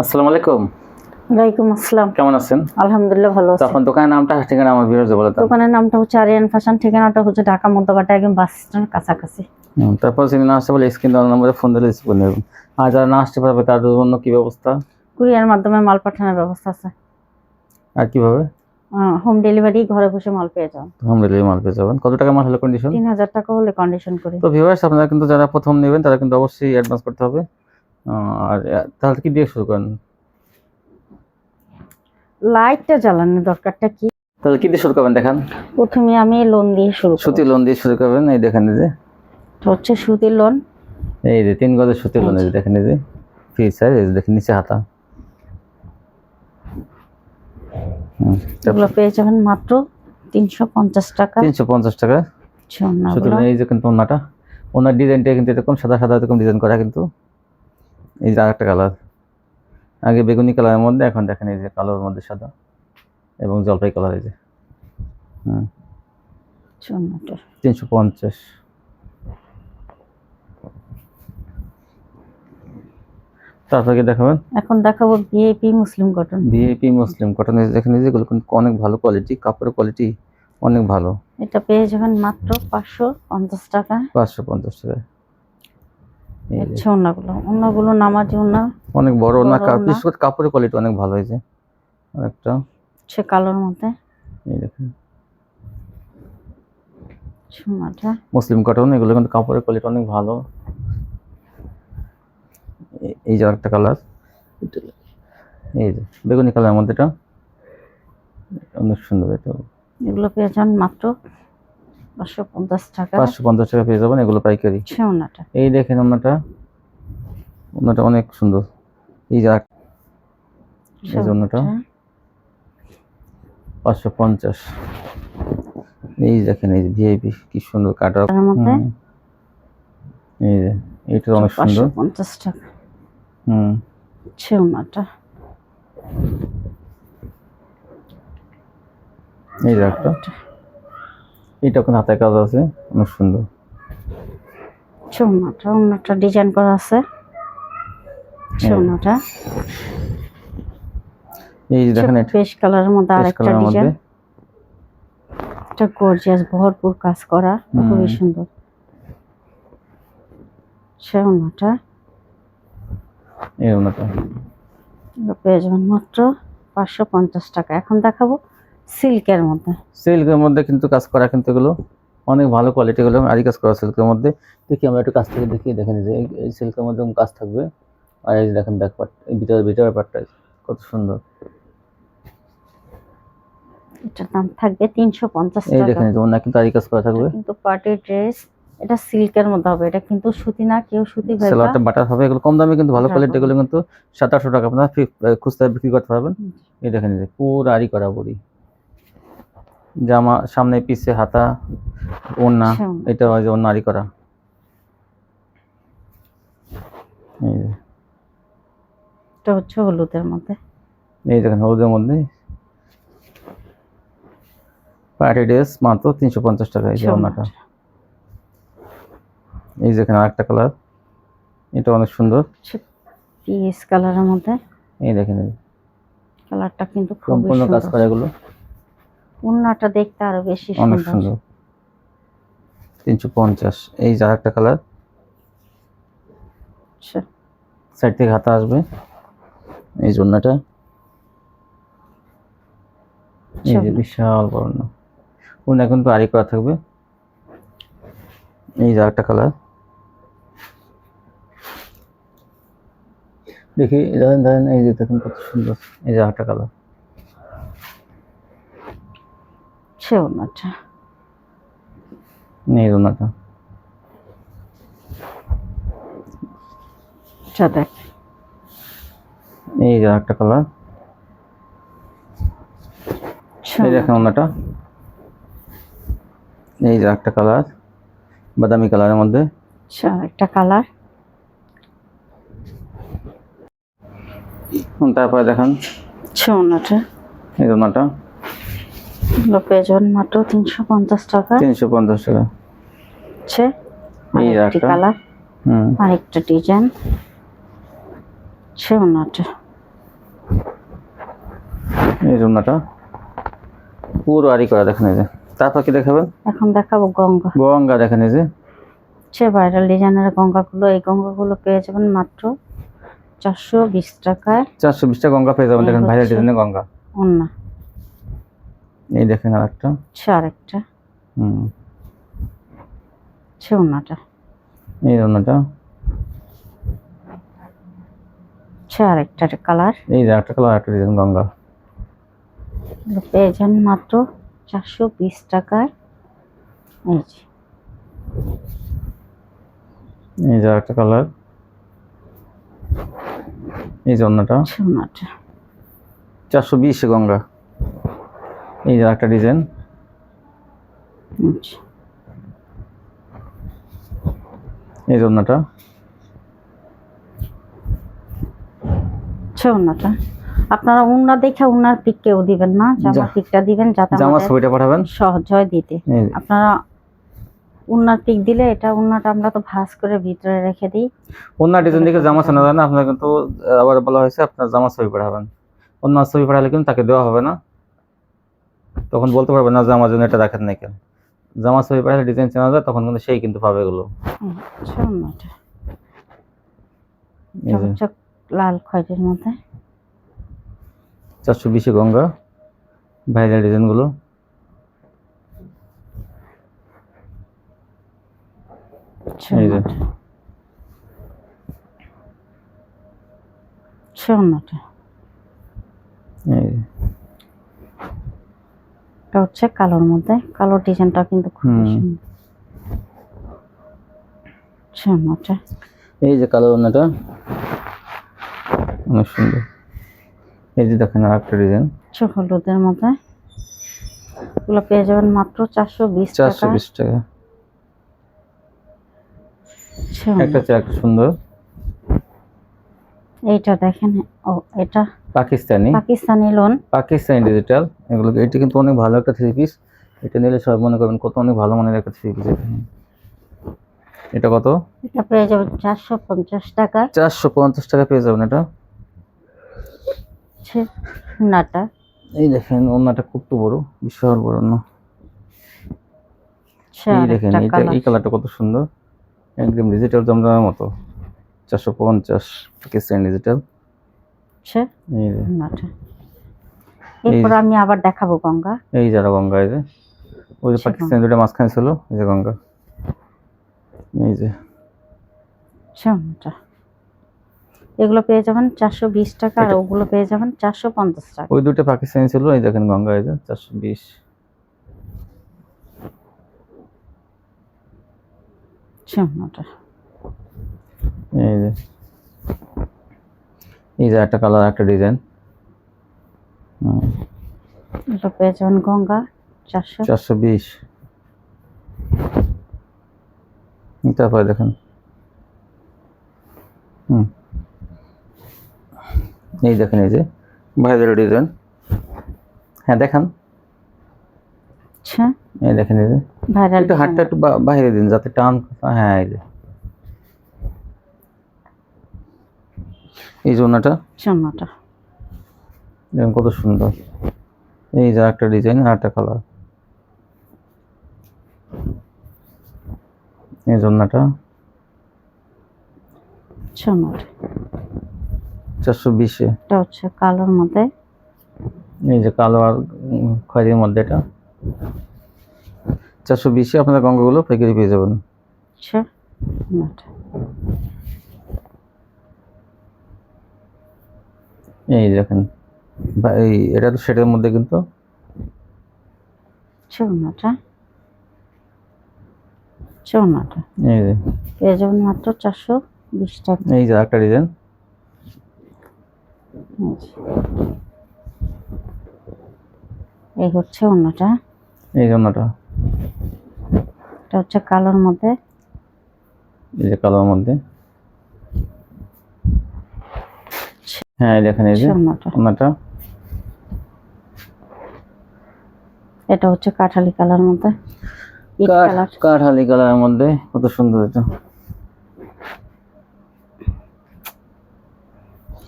আসসালামু আলাইকুম। ওয়ালাইকুম আসসালাম। কেমন আছেন? আলহামদুলিল্লাহ ভালো আছি। আপনার দোকানের নামটা ঠিকানা আমার ভিউয়ারদের বলে দেন। দোকানের নামটা হচ্ছে আরিয়ান ফ্যাশন, ঠিকানাটা হচ্ছে ঢাকা মধ্যপাড়া একদম বাস স্ট্যান্ড কাছাকাছি। তারপর যিনি না আসতে বলে স্ক্রিন দেওয়া নম্বরে ফোন দিলে রিসিভ করে নেবেন। আর যারা না আসতে পারবে তাদের জন্য কি ব্যবস্থা? কুরিয়ার মাধ্যমে মাল পাঠানোর ব্যবস্থা আছে। আর কিভাবে? হোম ডেলিভারি, ঘরে বসে মাল পেয়ে যান। হোম ডেলিভারি মাল পেয়ে যাবেন। কত টাকা মাল হলে কন্ডিশন? 3000 টাকা হলে কন্ডিশন করি। তো ভিউয়ার্স আপনারা কিন্তু যারা প্রথম নেবেন তারা কিন্তু অবশ্যই অ্যাডভান্স করতে হবে। আর তাহলে কি দিয়ে শুরু করেন? লাইটটা জ্বালানোর দরকারটা কি? তাহলে কি দিয়ে শুরু করবেন দেখান। প্রথমে আমি লোন দিয়ে শুরু করব। সুতি লোন দিয়ে শুরু করবেন। এই দেখেন এই যে এটা হচ্ছে সুতির লোন। এই যে 3 গজের সুতি লোন, এই যে দেখেন এই যে ফ্রি সাইজ, এই যে দেখেন নিচে হাতা। এগুলো পেয়ে যাবেন মাত্র 350 টাকা। 350 টাকা। সুতি লোন। এই যে কিন্তু ওনাটা, ওনার ডিজাইনটা কিন্তু এরকম সাদা সাদা এরকম ডিজাইন করা, কিন্তু এই যে আরেকটা কালার, আগে বেগুনি কালারের মধ্যে, এখন দেখেন এই যে কালোর মধ্যে সাদা এবং জলপাই কালার। এই যে 350। তারপর কি দেখাবেন? এখন দেখাবো ভিআইপি মুসলিম কটন। ভিআইপি মুসলিম কটন, দেখেন এই যেগুলো কিন্তু অনেক ভালো কোয়ালিটি, কাপড়ের কোয়ালিটি অনেক ভালো। এটা পেয়ে যাবেন মাত্র 550 টাকা। 550 টাকা। আচ্ছা, ওনাগুলো নামাজি ওনা, অনেক বড় ওনা, বিশেষ করে কাপড়ের কোয়ালিটি অনেক ভালো হয়েছে। একটা সে কালোর মধ্যে, এই দেখেন সোনাটা মুসলিম কটন, এগুলো কিন্তু কাপড়ের কোয়ালিটি অনেক ভালো। এই যে একটা কালার, এই যে বেগুনি কালারের মধ্যে, এটা অনেক সুন্দর। এটা এগুলো পেয়ে যান মাত্র 550 টাকা। 550 টাকা পেয়ে যাবেন, এগুলো পাইকারি। ওনাটা এই দেখেন ওনাটা, ওনাটা অনেক সুন্দর। এই যে ওনাটা 550। এই দেখেন এই যে ভিআইপি কি সুন্দর কাটার মধ্যে, এই যে এটা অনেক সুন্দর। 550 টাকা। ওনাটা এই যে একটা, এটা কোন হাতে কাজ আছে, অনেক সুন্দর। ওনাটা ডিজাইন করা আছে। ওনাটা এই যে দেখেন বেশ কালারের মধ্যে আরেকটা ডিজাইন, এটা গর্জিয়াস ভরপুর কাজ করা, খুবই সুন্দর। ওনাটা এই ওনাটা পেয়ে যাবেন মাত্র 550 টাকা। এখন দেখাবো সিল্কের মধ্যে। সিল্কের মধ্যে কিন্তু কাজ করা, কিন্তু এগুলো অনেক ভালো কোয়ালিটি, গুলো আরি কাজ করা সিল্কের মধ্যে। দেখি আমরা একটু কাছ থেকে দেখি, দেখেন যে এই সিল্কের মধ্যে কাজ থাকবে। আর এই যে দেখেন ব্যাক পার্ট, এই ভিতরের পার্টটা কত সুন্দর। এটার দাম থাকবে 350 টাকা। এই দেখেন ওনা কিন্তু আরি কাজ করা থাকবে, কিন্তু পার্টি ড্রেস, এটা সিল্কের মধ্যে হবে, এটা কিন্তু সুতি না, কেউ সুতি ভাইবা। সেলোয়ারটা বাটার হবে। এগুলো কম দামে কিন্তু ভালো কোয়ালিটি, এগুলো কিন্তু 700-800 টাকা আপনারা খুচরা বিক্রি করতে পারবেন। এই দেখেন এই যে পুরো আরি করা বড়ি, জামা সামনে পিছে হাতা, ওড়না, এটা হয় যে ওড়না আরি করা। এই যে এটা হচ্ছে হলুদের মধ্যে, এই দেখেন হলুদের মধ্যে পার্টি ড্রেস মাত্র 350 টাকা। এই যে ওড়নাটা, এই দেখেন আরেকটা কালার, এটা অনেক সুন্দর পিস কালারের মধ্যে। এই দেখেন কালারটা কিন্তু খুব সম্পূর্ণ কাজ করা, এগুলো ওড়নাটা দেখতে আরো বেশি অনেক সুন্দর। 350। এই যে আরেকটা কালার, সাইড থেকে হাতা আসবে, এই ওড়নাটা, এই যে বিশাল বড় না, ওড়না কিন্তু আরি করা থাকবে। এই যে আরেকটা কালার, দেখি ধরেন এই যে দেখুন কত সুন্দর। এই যে আরেকটা কালার, ওড়নাটা, এই ওড়নাটা দেখ, এই যে আরেকটা কালার, এই দেখেন ওড়নাটা, এই যে আরেকটা কালার বাদামি কালারের মধ্যে, একটা কালার। তারপরে দেখেন ওড়নাটা, এই ওড়নাটা পেয়ে যাবেন মাত্র 350 টাকা। 350 টাকা। এই একটা কালার, আরেকটা ডিজাইন। ওড়নাটা এই জন্যটা পুরো আরি করা দেখেন এই যে। তারপর কি দেখাবেন? এখন দেখাবো গঙ্গা। গঙ্গা দেখেন এই যে। সে ভাইরাল ডিজাইনের গঙ্গাগুলো, এই গঙ্গাগুলো পেয়ে যাবেন মাত্র 420 টাকায়। 420 টাকা গঙ্গা পেয়ে যাবেন। এই দেখেন ভাইরাল হচ্ছে ডিজাইনের গঙ্গা। ওন্না। এই দেখেন আরেকটা। আরেকটা হুম, সে ওন্নাটা। এই জন্যটা। আরেকটা কালার। এই যে একটা কালার, একটা ডিজাইন গঙ্গা। এগুলো পেয়ে যান মাত্র 420 টাকায়। এই যে এই যে একটা কালার। এই জন্যটা সোনাটা। 420 গঙ্গা। এই যে একটা ডিজাইন। আচ্ছা, এই জন্যটা সোনাটা। আপনারা উন্না দেখে উন্নার পিক কেউ দিবেন না, জামা পিকটা দিবেন যাতে জামা আমাদের ছবিটা পাঠাবেন। সহজ হয় দিতে। এই যে। আপনারা উন্নার পিক দিলে, এটা উন্নাটা আমরা তো ভাঁজ করে ভিতরে রেখে দিই। অন্য ডিজাইন দেখে জামা চেনা যায় না, আপনার কিন্তু আবার বলা হয়েছে আপনার জামা ছবি পাঠাবেন। অন্য ছবি পাঠালে কিন্তু তাকে দেওয়া হবে না, তখন বলতে পারবে না যে আমার জন্য এটা দেখেন নাই কেন। জামা ছবি পাঠালে ডিজাইন চেনা যায়, তখন কিন্তু সেই কিন্তু পাবে এগুলো। সোনাটা এই যে চকচক লাল খয়েরির মধ্যে। 420 গঙ্গা ভাইরাল ডিজাইন গুলো। এই যে সোনাটা। এই যে। এটা হচ্ছে কালোর মধ্যে, কালো ডিজাইনটা কিন্তু খুব সুন্দর। সোনাটা। এই যে কালো ওনাটা অনেক সুন্দর। এই যে দেখেন আর একটা ডিজাইন হলুদের মধ্যে। এগুলো পেয়ে যাবেন মাত্র 420 টাকা। 420 টাকা। একটা চেক সুন্দর। এইটা দেখেন, ও এটা পাকিস্তানি লোন, পাকিস্তানি ডিজিটাল। এগুলো এটা কিন্তু অনেক ভালো একটা থ্রি পিস। এটা নিলে সবাই মনে করবেন কত অনেক ভালো মানের একটা থ্রি পিস। এটা কত? এটা পেয়ে যাবেন 450 টাকা। 450 টাকা পেয়ে যাবেন এটা। নাটা। এই দেখেন ওন্নাটা খুব তো বড়, বিশাল বড় না। এই দেখেন এই কালারটা কত সুন্দর, একদম ডিজিটাল জমজমের মতো। 450 পাকিস্তানি ডিজিটাল। এই যে নাটা। এরপর আমি আবার দেখাবো গঙ্গা। এই যারা গঙ্গা, এই যে ওই যে পাকিস্তানি দুটো মাঝখানে ছিল, এই যে গঙ্গা। এই যে সোনাটা। এগুলো পেয়ে যাবেন 420 টাকা, আর ওগুলো পেয়ে যাবেন 450 টাকা। ওই দুটো পাকিস্তানি ছিল, এই দেখেন গঙ্গা, এই যে 420। সোনাটা। এই যে একটা কালার, একটা ডিজাইন। এটা পেয়ে যাবেন গঙ্গা 420। তারপরে দেখেন এই দেখেন এই যে ভাইরাল ডিজাইন। হ্যাঁ দেখান। আচ্ছা, এই দেখেন এই যে ভাইরাল। একটু হাতটা একটু বাইরে দিন যাতে টান। হ্যাঁ এই যে এই জন্যটা সোনাটা। দেখুন কত সুন্দর। এই যে একটা ডিজাইন আর একটা কালার। এই জন্যটা সোনাটা। 420। এটা হচ্ছে কালোর মধ্যে। এই যে কালো আর খয়েরির মধ্যে এটা 420। আপনারা গঙ্গাগুলো পাইকারি পেয়ে যাবেন। আচ্ছা, এই দেখেন এই এটা তো সেটের মধ্যে কিন্তু। সোনাটা। এই যে পেয়ে যাবেন মাত্র 420 টাকা। এই যে একটা ডিজাইন। এই হচ্ছে অন্যটা। এই জন্যটা এটা হচ্ছে কালোর মধ্যে। এই যে কালোর মধ্যে। হ্যাঁ দেখেন এই যে অন্যটা। এটা হচ্ছে কাঠালি কালার মধ্যে। কাঠালি কালারের মধ্যে কত সুন্দর এটা।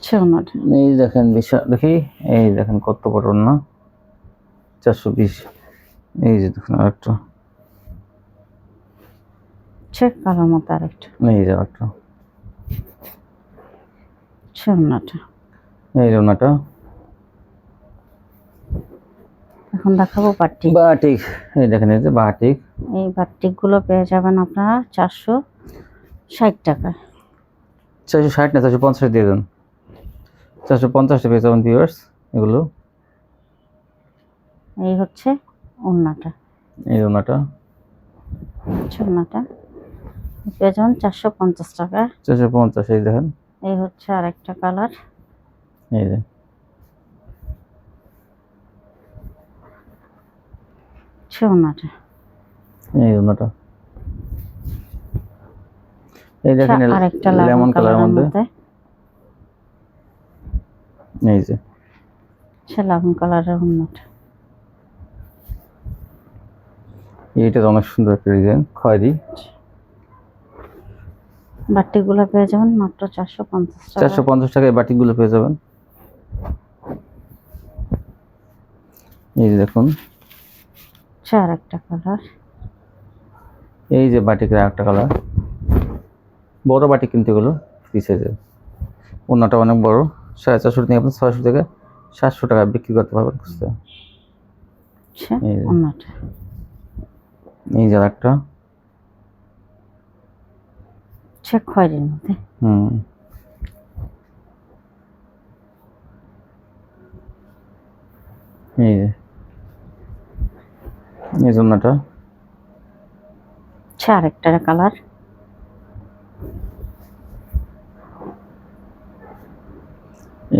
আচ্ছা ওনাটা এই দেখেন বিশাল, দেখি এই দেখেন কত বড় না, 420। এই যে দেখেন আরেকটা, আচ্ছা কালার মতো আরেকটা। এই যে আরেকটা, আচ্ছা ওনাটা এই যে ওনাটা। এখন দেখাবো বাটিক। বাটিক, এই দেখেন এই যে বাটিক। এই বাটিক গুলো পেয়ে যাবেন আপনারা 460 টাকায়। 460 না 450 দিয়ে দেন, 450 পেয়ে যাবেন ভিউয়ার্স এগুলো। এই হচ্ছে ওন্নাটা, এই যে ওনাটা আচ্ছা ওন্নাটা পেয়ে যাবেন 450 টাকায়। 450, এই দেখেন। এই হচ্ছে আরেকটা কালার, এই যে আচ্ছা ওন্নাটা, এই যে ওনাটা। এই দেখেন আরেকটা লেমন কালারের মধ্যে, এই যে আচ্ছা লেমন কালারের ওন্নাটা। এইটা তো অনেক সুন্দর একটা ডিজাইন, খয়েরি। বাটিক গুলো পেয়ে যাবেন মাত্র 450 টাকা। 450 টাকায় বাটিক গুলো পেয়ে যাবেন। এই যে দেখুন, আচ্ছা আরেকটা কালার, এই যে বাটিকের আরেকটা কালার, বড় বাটিক কিন্তু এগুলো ফ্রি সাইজের। ওনাটা অনেক বড়, 450 থেকে আপনি 600 থেকে 700 টাকা বিক্রি করতে পারবেন খুঁজতে। আচ্ছা এই যে ওন্নাটা, এই যে আরেকটা, আচ্ছা খয়েরির মধ্যে, এই যে এই যে ওনাটা, আচ্ছা আরেকটা কালার,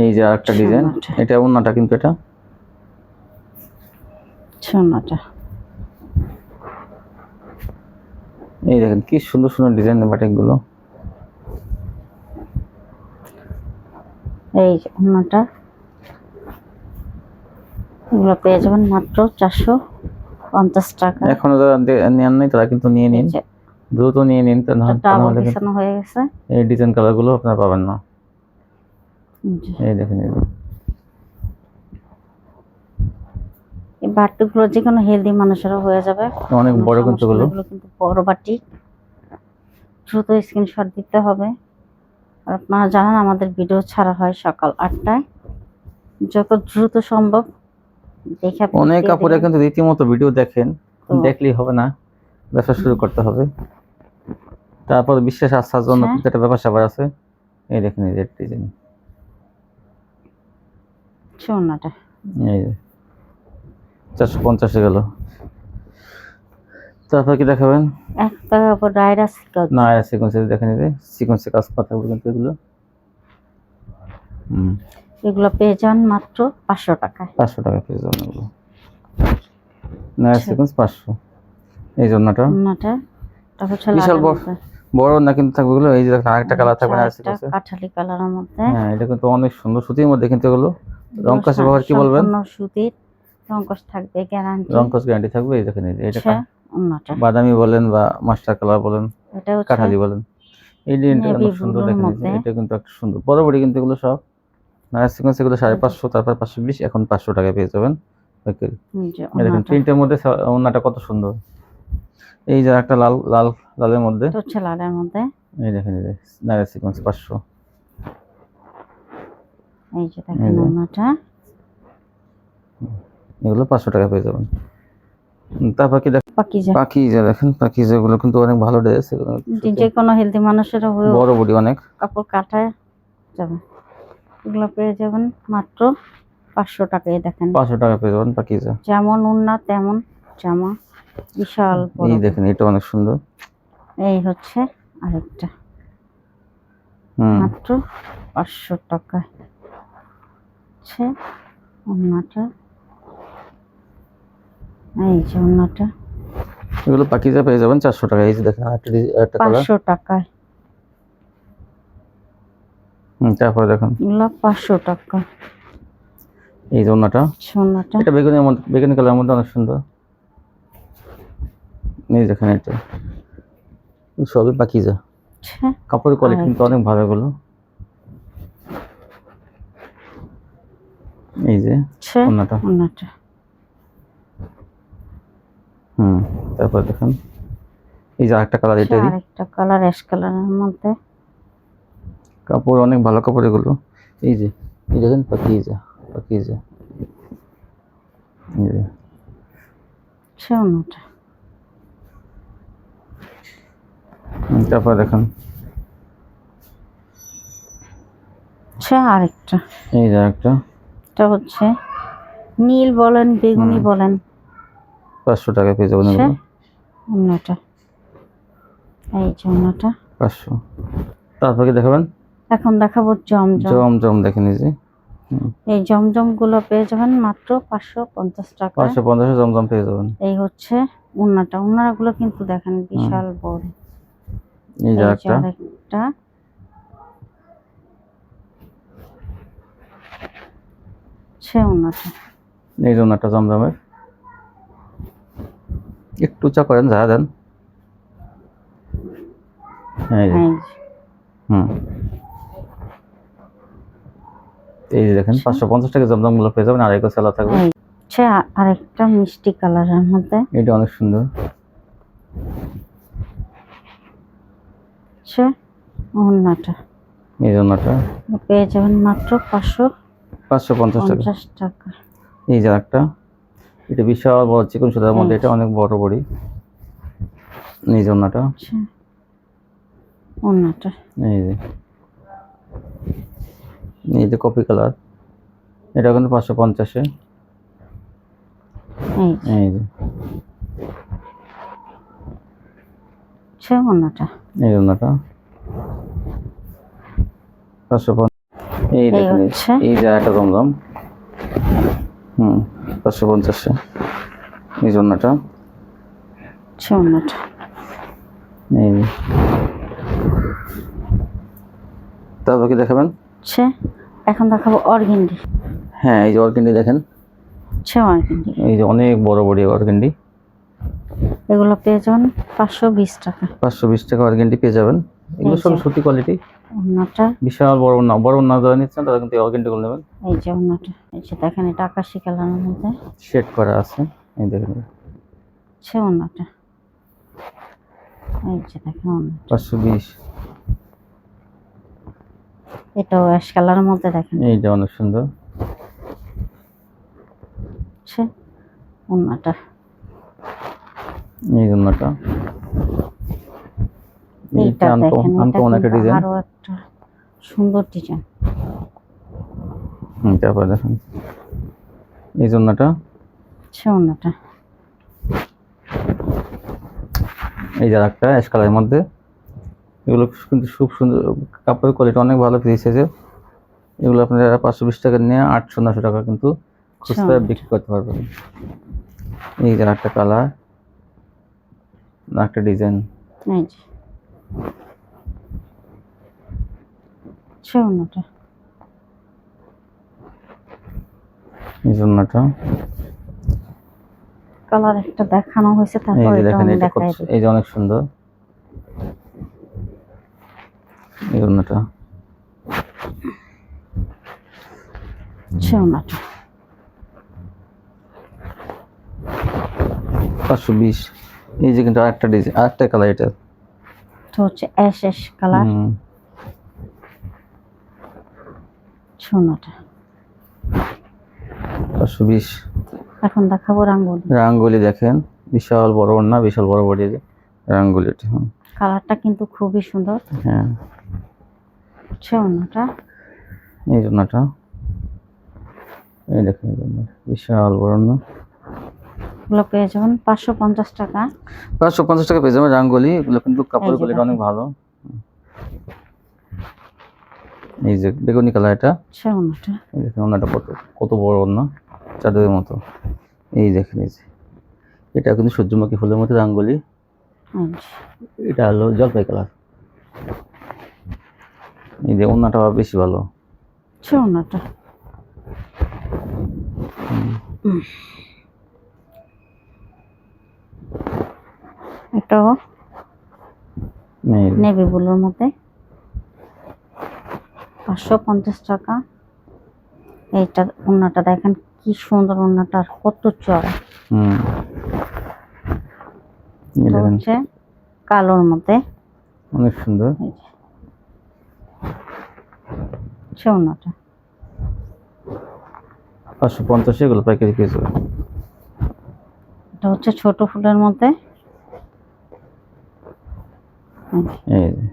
এই যে আরেকটা ডিজাইন। এটা ওনাটা কিন্তু এটা, আচ্ছা ওন্নাটা। এই দেখেন কি সুন্দর সুন্দর ডিজাইন বাটিক গুলো। এই যে ওন্নাটা, এগুলো পেয়ে যাবেন মাত্র 450 টাকা। এখনো যারা নেন নাই তারা কিন্তু নিয়ে নিন, দ্রুত নিয়ে নিন, তাহলে বিছানো হয়ে গেছে। এই ডিজাইন কালার গুলো আপনারা পাবেন না। এই দেখেন এই বাটিক গুলো যে কোনো হেলদি মানুষেরও হয়ে যাবে, অনেক বড় কিন্তু এগুলো। এগুলো কিন্তু বড় বাটিক, দ্রুত স্ক্রিনশট দিতে হবে। আর আপনারা জানেন আমাদের ভিডিও ছাড়া হয় সকাল 8টায়, যত দ্রুত সম্ভব দেখে অনেক কাপড়ে কিন্তু রীতিমতো ভিডিও দেখেন, দেখলেই হবে না, ব্যবসা শুরু করতে হবে। তারপর বিশ্বাস আস্থার জন্য কিন্তু একটা ব্যাপার স্যাপার আছে। এই দেখেন এই যে ডিজাইন, সোনাটা এই যে 450 গেল। তারপর কি দেখাবেন? একটা কাপড় ডায়রা সিকোয়েন্স, না সিকোয়েন্সে দেখেন, এই যে সিকোয়েন্সে কাজ করা থাকবে কিন্তু এগুলো। এগুলো পেয়ে যান মাত্র 500 টাকায়। 500 টাকা পেয়ে যাবেন এগুলো। না সিকোয়েন্স 500। এই জন্যটা বিশাল বড় না কিন্তু থাকবে এগুলো। এই যে আরেকটা কালার থাকবে না সিকোয়েন্সে, কাঠালি কালারের মধ্যে। হ্যাঁ এটা কিন্তু অনেক সুন্দর সুতির মধ্যে কিন্তু এগুলো। রংকশ ব্যবহার কি বলবেন? সম্পূর্ণ সুতির, রংকশ থাকবে গ্যারান্টি, রংকশ গ্যারান্টি থাকবে। এই দেখেন এই যে এটা ওন্নাটা বাদামি বলেন বা মাস্টার কালার বলেন, এটা হচ্ছে কাঠালি বলেন, এই ডিজাইনটা অনেক সুন্দর। দেখেন এটা কিন্তু একটা সুন্দর বড় বড় কিন্তু এগুলো সব নাইস সিকোয়েন্স। এগুলো 550, তারপর 520, এখন 500 টাকায় পেয়ে যাবেন। ওকে দেখেন প্রিন্টের মধ্যে ওন্নাটা কত সুন্দর। এই যে একটা লাল লাল লালের মধ্যে, তো হচ্ছে লালের মধ্যে। এই দেখেন এই যে নাইস সিকোয়েন্স 500। এই যে দেখেন ওন্নাটা, এগুলো 500 টাকা পেয়ে যাবেন। তারপর কি দেখেন পাকিজা, দেখেন পাকিজা গুলো কিন্তু অনেক ভালো ড্রেস। যে কোনো হেলদি মানুষেরও বড় বডি অনেক কাপড় কাটায় যাবে। এগুলো পেয়ে যাবেন মাত্র 500 টাকায়। দেখেন 500 টাকা পেয়ে যাবেন পাকিজা। যেমন ওন্না তেমন জামা, বিশাল বড়। এই দেখেন এটা অনেক সুন্দর। এই হচ্ছে আরেকটা, মাত্র 500 টাকায় হচ্ছে ওন্নাটা। এই যে ওন্নাটা, এগুলো পাকিজা পেয়ে যাবেন 400 টাকা। এই যে দেখেন একটা কালার 500 টাকায়। তারপর দেখেন এগুলো 500 টাকা। এই যে ওন্নাটা, এটা বেগুনি কালারের মধ্যে অনেক সুন্দর। এই দেখেন এটা সবই পাকিজা, কাপড়ের কোয়ালিটি কিন্তু অনেক ভালো। এগুলো এই যে হচ্ছে ওন্নাটা। ওন্নাটা। তারপর দেখেন এই যে আরেকটা কালার, এটারই আরেকটা কালার অ্যাশ কালারের মধ্যে। কাপড় অনেক ভালো কাপড় এগুলো। এই যে এই দেখেন পাকিজা, পাকিজা। এই যে হচ্ছে ওন্নাটা। তারপর দেখেন হচ্ছে আরেকটা। এই যে আরেকটা, এটা হচ্ছে নীল বলেন বেগুনি বলেন, 500 টাকা পেয়ে যাবেন হচ্ছে এগুলো। ওন্নাটা। এই যে ওন্নাটা 500। তারপর কি দেখাবেন? এখন দেখাবো জমজম। জমজম দেখেন এই যে এই জমজম গুলো পেয়ে যাবেন মাত্র 550 টাকা। 550 জমজম পেয়ে যাবেন। এই হচ্ছে ওন্নাটা। ওন্নাগুলো কিন্তু দেখেন বিশাল বড়। এই যে এই যে আরেকটা, আরেকটা। হচ্ছে ওন্নাটা। এই জন্য একটা জমজমের একটু চা করেন, যা দেন। এই যে এই যে। এই যে দেখেন 550 টাকা জমজম গুলো পেয়ে যাবেন, আর একটা সেলা থাকবে। এই হচ্ছে আরেকটা মিষ্টি কালারের মধ্যে। এটা অনেক সুন্দর। হচ্ছে ওন্নাটা। এই জন্যটা পেয়ে যাবেন মাত্র 550 550 টাকা। টাকা। এই যে একটা, এটা বিশাল বড় চিকন সুতার মধ্যে, এটা অনেক বড় বড়ি। এই জন্যটা, আচ্ছা ওন্নাটা। এই যে এই যে কপি কালার, এটা কিন্তু 550-এ। এই যে এই যে হচ্ছে ওন্নাটা। এই জন্যটা 550। এই দেখেন হচ্ছে এই যে একটা জমজম, 550-এ। এই জন্যটা হচ্ছে ওন্নাটা। এই যে। তারপর কি দেখাবেন? হচ্ছে এখন দেখাবো অর্গেন্ডি। হ্যাঁ, এই যে অর্গেন্ডি দেখেন, হচ্ছে অর্গেন্ডি। এই যে অনেক বড় বড় অর্গেন্ডি। এগুলো পেয়ে যাবেন 520 টাকা। 520 টাকা অর্গেন্ডি পেয়ে যাবেন। এগুলো সব সুতি কোয়ালিটি, ওন্নাটা। বিশাল বড় না, বড় না যারা নিচ্ছেন তারা কিন্তু অর্গেন্ডি গুলো নেবেন। এই যে ওন্নাটা। এই যে দেখেন এটা আকাশি কালারের মধ্যে শেড করা আছে, এই দেখেন হচ্ছে ওন্নাটা। এই যে দেখেন ওন্নাটা। 520। এটাও অ্যাশ কালারের মধ্যে দেখেন। এই যে অনেক সুন্দর। হচ্ছে ওন্নাটা। এই জন্যটা এইটা দেখেন, এটা অনেক কিন্তু ডিজাইন। আরো একটা সুন্দর ডিজাইন। তারপর দেখেন এই জন্যটা, হচ্ছে ওন্নাটা। এই যে একটা অ্যাশ কালারের মধ্যে, এগুলো কিন্তু খুব সুন্দর, কাপড়ের কোয়ালিটি অনেক ভালো পেয়েছে। এগুলো আপনারা 520 টাকা নিয়ে 800-900 টাকা কিন্তু খুচরা বিক্রি করতে পারবেন। এই যে একটা কালার, একটা ডিজাইন। এই যে হচ্ছে ওন্নাটা। এই জন্যটা কালার একটা দেখানো হয়েছে, এই তারপর যে এটা দেখেন, আমি এটা দেখাই দিই। এই যে অনেক সুন্দর। এই জন্যটা হচ্ছে ওন্নাটা। 520। এই যে কিন্তু আরেকটা ডিজাইন, আরেকটা কালার, এটা তো হচ্ছে অ্যাশ অ্যাশ কালার। হচ্ছে ওন্নাটা। 520। এখন দেখাবো রাঙ্গুলি। রাঙ্গুলি দেখেন, বিশাল বড় ওড়না, বিশাল বড় বড় রাঙ্গুলিটা। কালারটা কিন্তু খুবই সুন্দর। হ্যাঁ, হচ্ছে ওন্নাটা। এই জন্যটা, এই দেখেন এই জন্য বিশাল বড় ওড়না। এগুলো পেয়ে যাবেন 550 টাকা। 550 টাকা পেয়ে যাবেন রাঙ্গুলি। এগুলো কিন্তু কাপড়ের এই যে কোয়ালিটি দেখেন। অনেক ভালো। এই যে বেগুনি কালার, এটা হচ্ছে ওন্নাটা। এই দেখেন ওড়নাটা কত কত বড় ওড়না, চাদরের মতো। এই দেখেন এই যে এটা কিন্তু সূর্যমুখী ফুলের মতো রাঙ্গুলি। এই যে এটা হলো জলপাই কালার। এই যে ওড়নাটা বেশি ভালো। হচ্ছে ওন্নাটা। এটাও এই যে নেভি ব্লুর মধ্যে 550 টাকা। এইটা ওড়নাটা দেখেন কি সুন্দর, ওড়নাটা কত চড়া। হুম, এই এটা দেখেন হচ্ছে কালোর মধ্যে, অনেক সুন্দর। হচ্ছে ওড়নাটা। 550 এগুলো পাইকারি পিস। এটা হচ্ছে ছোট ফুলের মধ্যে, এই যে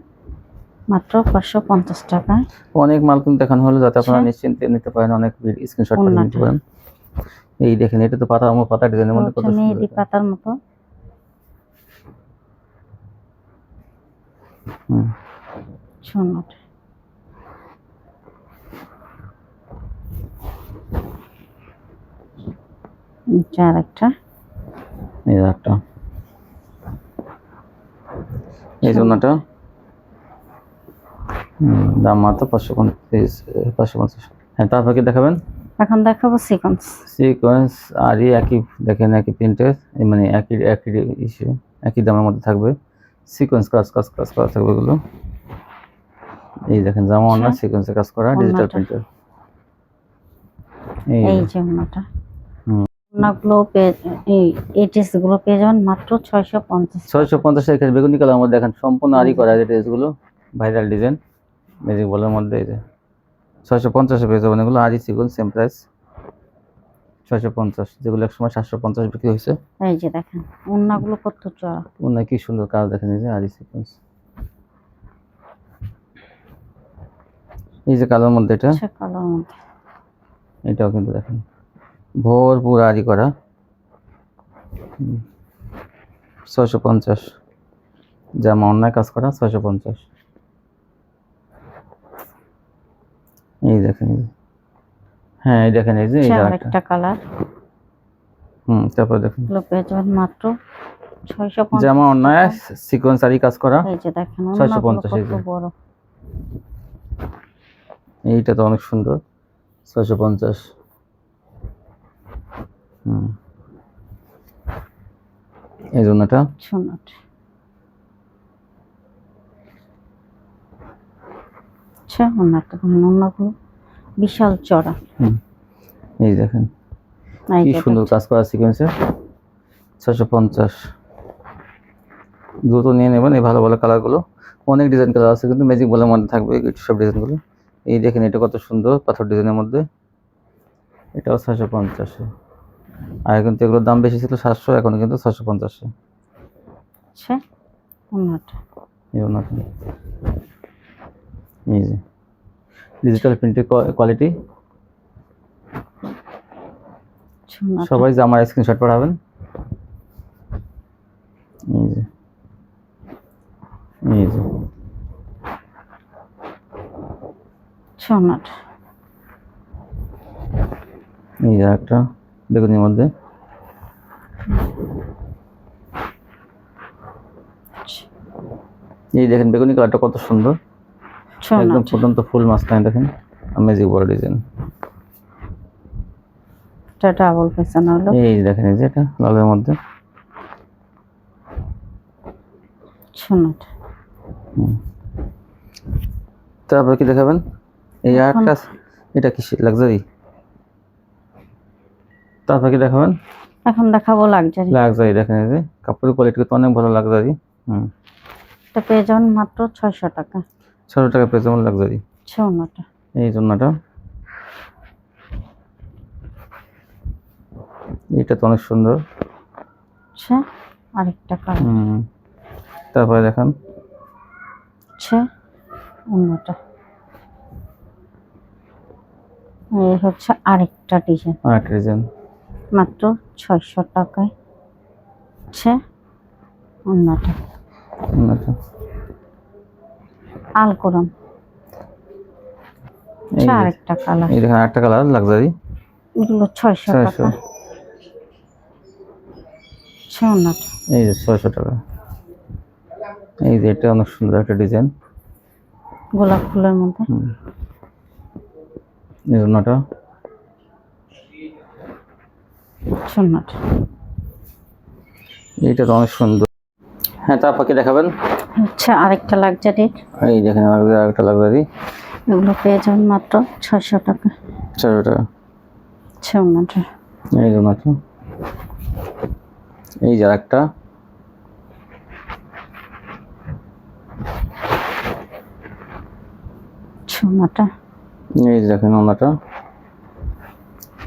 মাত্র 550 টাকায়। অনেক মাল কিন্তু দেখানো হলো, যাতে আপনারা আচ্ছা। নিশ্চিন্তে নিতে পারেন, অনেক স্ক্রিনশট করে ওড়নাটা। নিতে পারেন। এই দেখেন, এটা তো পাতা আমার পাতা ডিজাইনের মধ্যে কত হচ্ছে সুন্দর মেহেদি এটা। পাতার মতো। হুম, ওড়নাটা। এটা আরেকটা। এই যে একটা, এই জন্যটা দাম মাত্র 550। হ্যাঁ, তারপর কি দেখাবেন? এখন দেখাবো সিকোয়েন্স। সিকোয়েন্স আর একই, দেখেন একই প্রিন্টের, মানে একই একই ইস্যু, একই দামের মধ্যে থাকবে। সিকোয়েন্স কাজ কাজ কাজ করা থাকবে এগুলো। এই দেখেন জামা ওড়না সিকোয়েন্সে কাজ করা ডিজিটাল ওড়নাটা। প্রিন্টার। এই যে ওড়নাটা। হুম। ওড়নাগুলো এই ড্রেসগুলো পেয়ে যাবেন মাত্র 650। 650 এখানে বেগুনি কালার মধ্যে দেখেন সম্পূর্ণ আরি করা আছে ড্রেসগুলো, ভাইরাল ডিজাইন ম্যাজিক বলের মধ্যে। এই যে 650 পেয়ে যাবেন এগুলো, আরি সিকোয়েন্স সেম প্রাইস 650, যেগুলো একসময় 750 বিক্রি হয়েছে। এই যে দেখেন ওড়নাগুলো কত চড়া। ওনা কি সুন্দর কাজ দেখেন, এই যে আরি সিকোয়েন্স। এই যে কালার মধ্যে এটা, আচ্ছা কালোর মধ্যে। এটাও কিন্তু দেখেন ভরপুর আরি করা। 650 জামা অন্যায় কাজ করা 650। এই দেখেন, হ্যাঁ এই দেখেন, এই যে এই আরেকটা কালার। তারপর দেখেন এগুলো পেয়ে যাবেন মাত্র 650। জামা অন্যায় সিকোয়েন্স আরি কাজ করা এই যে দেখেন 650 কত বড়। এইটা তো অনেক সুন্দর 650। এই জন্যটা সোনাটা। আচ্ছা ওড়নাটা, ওড়নাগুলো বিশাল চড়া। এই দেখেন কি সুন্দর কাজ করা সিকোয়েন্সে 650। দ্রুত নিয়ে নেবেন এই ভালো ভালো কালারগুলো, অনেক ডিজাইন কালার আছে কিন্তু ম্যাজিক বলের মধ্যে থাকবে সব ডিজাইনগুলো। এই দেখেন এটা কত সুন্দর পাথর ডিজাইনের মধ্যে, এটাও 650। আর কিন্তু এগুলোর দাম বেশি ছিল 700, এখন কিন্তু 650। আচ্ছা ওড়নাটা। এই ওড়নাটা, এই যে ডিজিটাল প্রিন্টের কোয়ালিটি। সবাই যে আমার স্ক্রিনশট পাঠাবেন। এই যে এই যে সোনাটা। এই যে একটা বেগুনির মধ্যে, এই দেখেন বেগুনি কালারটা কত সুন্দর, একদম ফুটন্ত ফুল মাঝখানে দেখেন ম্যাজিক বড় ডিজাইন। এটা ডাবল পেছন হলো। এই দেখেন এই যে এটা লালের মধ্যে সোনাটা। তারপর কি দেখাবেন? এই একটা, এটা কি লাক্সারি? তারপর কি দেখাবেন? এখন দেখাবো লাক্সারি। লাক্সারি দেখেন এই যে কাপড়ের কোয়ালিটি তো অনেক ভালো লাক্সারি। এটা পেয়ে যাবেন মাত্র 600 টাকা। 600 টাকা পেয়ে যাবেন লাক্সারি। সোনাটা। এই জন্যটা, এটা তো অনেক সুন্দর। আচ্ছা আরেকটা কালার। তারপরে দেখেন আচ্ছা ওড়নাটা। এই হচ্ছে আরেকটা ডিজাইন, আরেকটা ডিজাইন মাত্র 600 টাকায়। আচ্ছা ওড়নাটা। আলকোরাম। আচ্ছা আরেকটা কালার। এই দেখেন আরেকটা কালার লাক্সারি, এগুলো 600 টাকা। আচ্ছা ওড়নাটা। এই যে 600 টাকা। এই যে এটা অনেক সুন্দর একটা ডিজাইন গোলাপ ফুলের মধ্যে। এই ওড়নাটা, সোনাটা। এইটা তো অনেক সুন্দর। হ্যাঁ তারপর কি দেখাবেন? আচ্ছা আরেকটা লাক্সারি। এই দেখেন আরেকটা লাক্সারি, এগুলো পেয়ে যাবেন মাত্র 600 টাকা। 600 টাকা। ওড়নাটা এই যে ওড়নাটা, এই যে একটা ওড়নাটা, এই যে দেখেন ওড়নাটা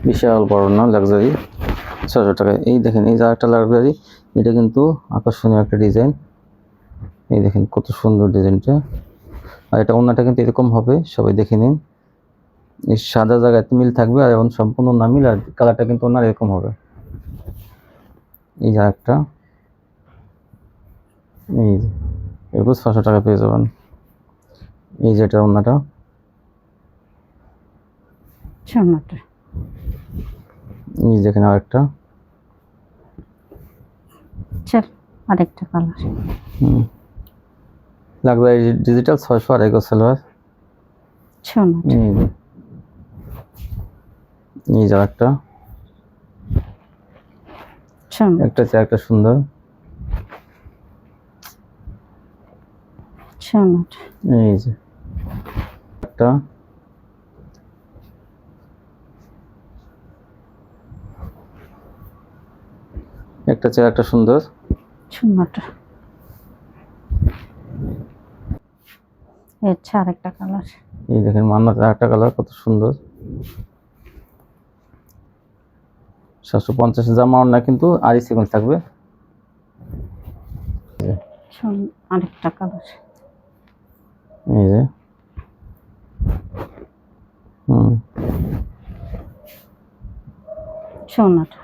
বিশাল বড় না, লাক্সারি, 600 টাকা। এই দেখেন এই যে একটা লাক্সারি, এটা কিন্তু আকর্ষণীয় একটা ডিজাইন। এই দেখেন কত সুন্দর ডিজাইনটা। আর এটা ওড়নাটা কিন্তু এরকম হবে, সবাই দেখে নিন। এই সাদা জায়গায় মিল থাকবে আর এখন সম্পূর্ণ না মিল, আর কালারটা কিন্তু ওনার এরকম হবে। এই যে একটা, এই যে এগুলো 600 টাকা পেয়ে যাবেন। এই যে এটা ওড়নাটা, ওড়নাটা। এই দেখেন আরেকটা, চল আরেকটা কালার। লাক্সারি ডিজিটাল 600 আর এগো সালোয়ার। ওড়নাটা, এই যে একটা, একটা চেয়ে একটা সুন্দর। ওড়নাটা, এই যে একটা, একটা চেয়ে একটা সুন্দর। ওড়নাটা। আচ্ছা আরেকটা কালার। এই দেখেন মান্নাত একটা কালার কত সুন্দর। 750 জামা ওড়না কিন্তু আরি সিকোয়েন্স থাকবে। আরেকটা কালার। এই যে ওড়নাটা,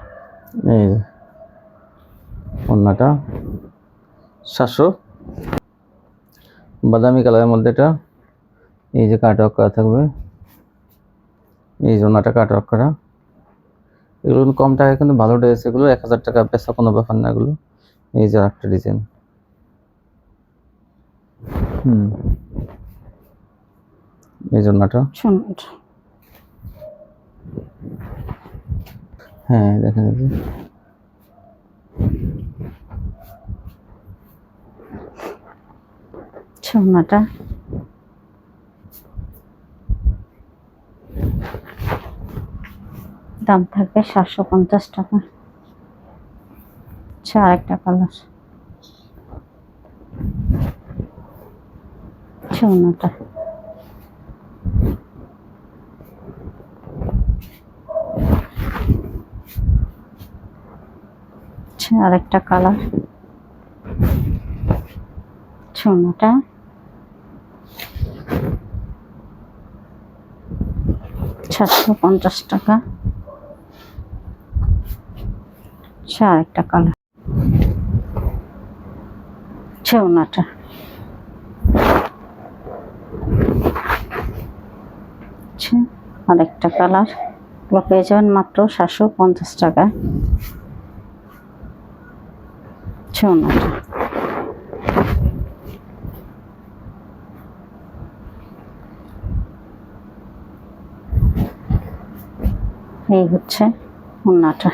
এই যে ওড়নাটা 700, বাদামি কালারের মধ্যে এটা। এই যে কাট ওয়ার্ক করা থাকবে, এই যে ওড়নাটা কাট ওয়ার্ক করা। এগুলো কম টাকায় কিন্তু ভালো ড্রেস, এগুলো 1000 টাকা বেচা কোনো ব্যাপার না এগুলো। এই যে একটা ডিজাইন, এই যে ওড়নাটা। ওড়নাটা। হ্যাঁ দেখেন এই যে ওড়নাটা। দাম থাকবে 750 টাকা। আচ্ছা আরেকটা কালার। ওড়নাটা, আচ্ছা আরেকটা কালার। ওড়নাটা, 750 টাকা। আচ্ছা আরেকটা কালার। ওড়নাটা, আচ্ছা আরেকটা কালার। এগুলো পেয়ে যাবেন মাত্র 750 টাকা। ওড়নাটা, এই হচ্ছে ওড়নাটা।